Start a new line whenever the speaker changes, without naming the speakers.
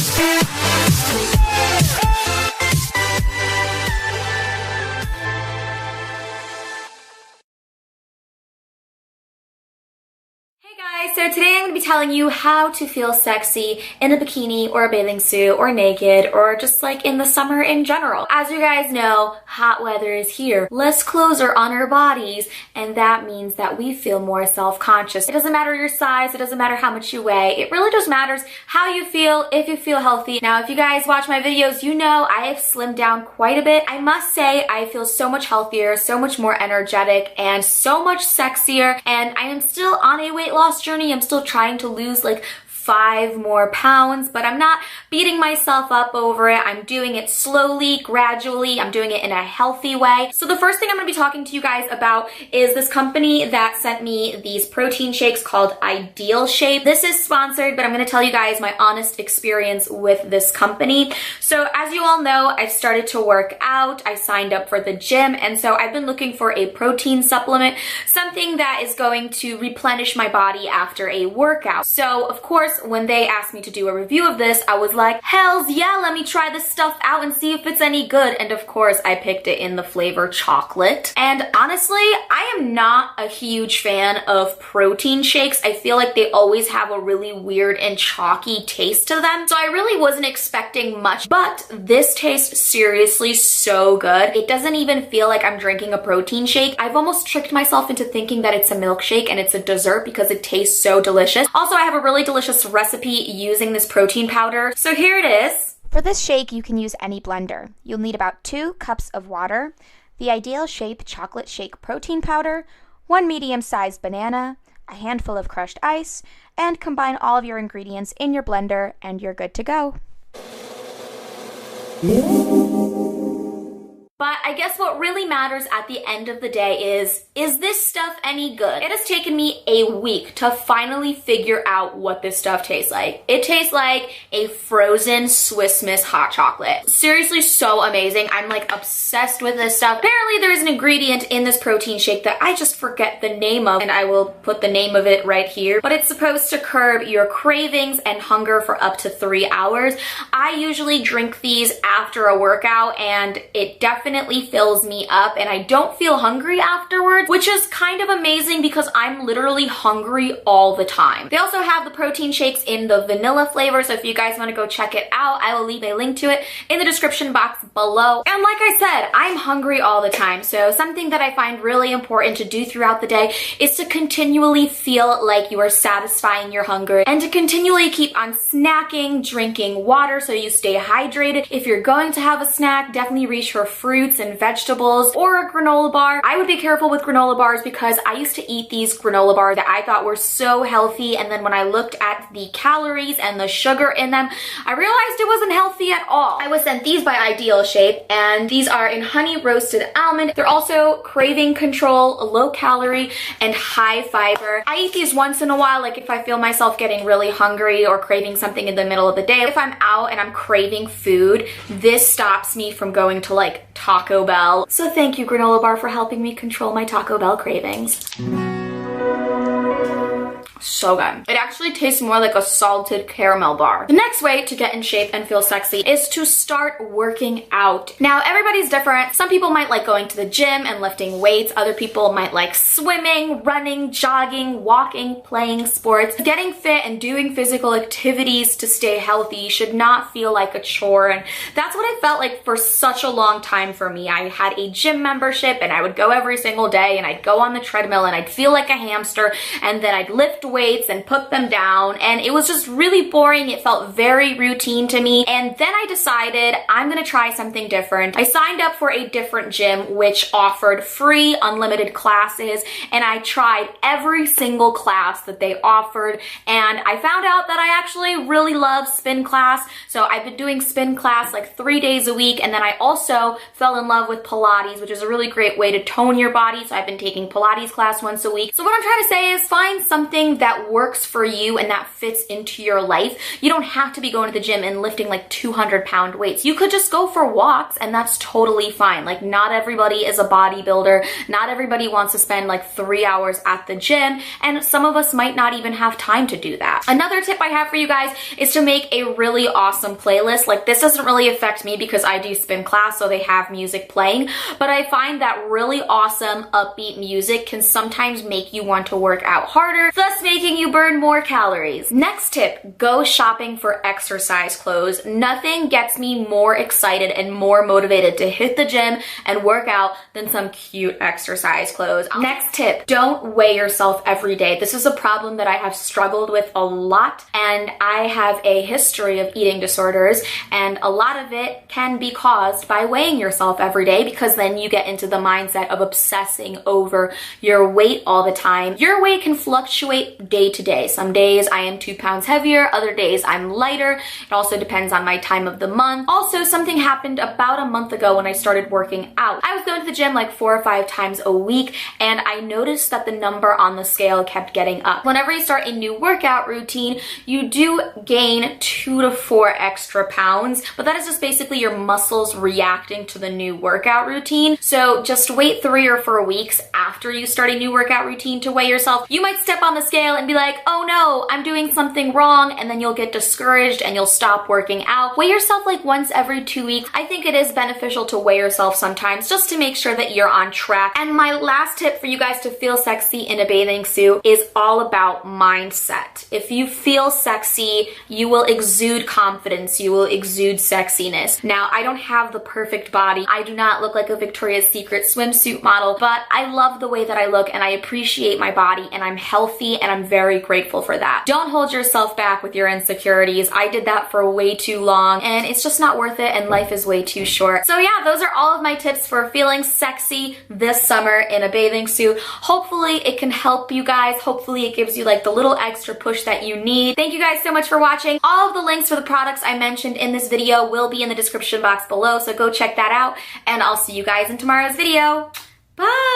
Hey guys, so today I'm going to be telling you how to feel sexy in a bikini or a bathing suit or naked or just like in the summer in general. As you guys know, hot weather is here. Less clothes are on our bodies and that means that we feel more self-conscious. It doesn't matter your size, it doesn't matter how much you weigh, it really just matters how you feel, if you feel healthy. Now if you guys watch my videos, you know I have slimmed down quite a bit. I must say I feel so much healthier, so much more energetic, and so much sexier, and I am still on a weight loss journey. I'm still trying to lose like 5 more pounds, but I'm not beating myself up over it. I'm doing it slowly, gradually. I'm doing it in a healthy way. So the first thing I'm going to be talking to you guys about is this company that sent me these protein shakes called Ideal Shape. This is sponsored, but I'm going to tell you guys my honest experience with this company. So as you all know, I've started to work out. I signed up for the gym, and so I've been looking for a protein supplement, something that is going to replenish my body after a workout. So of course, when they asked me to do a review of this, I was like, hells yeah, let me try this stuff out and see if it's any good. And of course, I picked it in the flavor chocolate. And honestly, I am not a huge fan of protein shakes. I feel like they always have a really weird and chalky taste to them. So I really wasn't expecting much, but this tastes seriously so good. It doesn't even feel like I'm drinking a protein shake. I've almost tricked myself into thinking that it's a milkshake and it's a dessert because it tastes so delicious. Also, I have a really delicious recipe using this protein powder. So here it is.
For this shake, you can use any blender. You'll need about 2 cups of water, the Ideal Shape chocolate shake protein powder, 1 medium-sized banana, a handful of crushed ice, and combine all of your ingredients in your blender and you're good to go.
But I guess what really matters at the end of the day is this stuff any good? It has taken me a week to finally figure out what this stuff tastes like. It tastes like a frozen Swiss Miss hot chocolate. Seriously, so amazing. I'm like obsessed with this stuff. Apparently there's an ingredient in this protein shake that I just forget the name of, and I will put the name of it right here. But it's supposed to curb your cravings and hunger for up to 3 hours. I usually drink these after a workout and it definitely fills me up and I don't feel hungry afterwards, which is kind of amazing because I'm literally hungry all the time. They also have the protein shakes in the vanilla flavor, so if you guys want to go check it out, I will leave a link to it in the description box below. And like I said, I'm hungry all the time, so something that I find really important to do throughout the day is to continually feel like you are satisfying your hunger and to continually keep on snacking, drinking water so you stay hydrated. If you're going to have a snack, definitely reach for fruits and vegetables or a granola bar. I would be careful with granola bars because I used to eat these granola bars that I thought were so healthy, and then when I looked at the calories and the sugar in them, I realized it wasn't healthy at all. I was sent these by Ideal Shape, and these are in honey roasted almond. They're also craving control, low calorie, and high fiber. I eat these once in a while, like if I feel myself getting really hungry or craving something in the middle of the day. If I'm out and I'm craving food, this stops me from going to like Taco Bell. So thank you, granola bar, for helping me control my Taco Bell cravings. So good. It actually tastes more like a salted caramel bar. The next way to get in shape and feel sexy is to start working out. Now, everybody's different. Some people might like going to the gym and lifting weights. Other people might like swimming, running, jogging, walking, playing sports. Getting fit and doing physical activities to stay healthy should not feel like a chore, and that's what it felt like for such a long time for me. I had a gym membership and I would go every single day and I'd go on the treadmill and I'd feel like a hamster, and then I'd lift weights and put them down, and it was just really boring. It felt very routine to me, and then I decided I'm gonna try something different. I signed up for a different gym which offered free unlimited classes, and I tried every single class that they offered, and I found out that I actually really love spin class. So I've been doing spin class like 3 days a week, and then I also fell in love with Pilates, which is a really great way to tone your body. So I've been taking Pilates class once a week. So what I'm trying to say is find something that works for you and that fits into your life. You don't have to be going to the gym and lifting like 200-pound weights. You could just go for walks and that's totally fine. Like, not everybody is a bodybuilder. Not everybody wants to spend like 3 hours at the gym, and some of us might not even have time to do that. Another tip I have for you guys is to make a really awesome playlist. Like, this doesn't really affect me because I do spin class, so they have music playing, but I find that really awesome upbeat music can sometimes make you want to work out harder, thus making you burn more calories. Next tip, go shopping for exercise clothes. Nothing gets me more excited and more motivated to hit the gym and work out than some cute exercise clothes. Next tip, don't weigh yourself every day. This is a problem that I have struggled with a lot, and I have a history of eating disorders, and a lot of it can be caused by weighing yourself every day, because then you get into the mindset of obsessing over your weight all the time. Your weight can fluctuate day to day. Some days I am 2 pounds heavier, other days I'm lighter. It also depends on my time of the month. Also, something happened about a month ago when I started working out. I was going to the gym like 4 or 5 times a week, and I noticed that the number on the scale kept getting up. Whenever you start a new workout routine, you do gain 2 to 4 extra pounds, but that is just basically your muscles reacting to the new workout routine. So just wait 3 or 4 weeks after you start a new workout routine to weigh yourself. You might step on the scale and be like, oh no, I'm doing something wrong, and then you'll get discouraged and you'll stop working out. Weigh yourself like once every 2 weeks. I think it is beneficial to weigh yourself sometimes just to make sure that you're on track. And my last tip for you guys to feel sexy in a bathing suit is all about mindset. If you feel sexy, you will exude confidence, you will exude sexiness. Now, I don't have the perfect body. I do not look like a Victoria's Secret swimsuit model, but I love the way that I look and I appreciate my body and I'm healthy and I'm very grateful for that. Don't hold yourself back with your insecurities. I did that for way too long and it's just not worth it, and life is way too short. So yeah, those are all of my tips for feeling sexy this summer in a bathing suit. Hopefully it can help you guys. Hopefully it gives you like the little extra push that you need. Thank you guys so much for watching. All of the links for the products I mentioned in this video will be in the description box below, so go check that out, and I'll see you guys in tomorrow's video. Bye!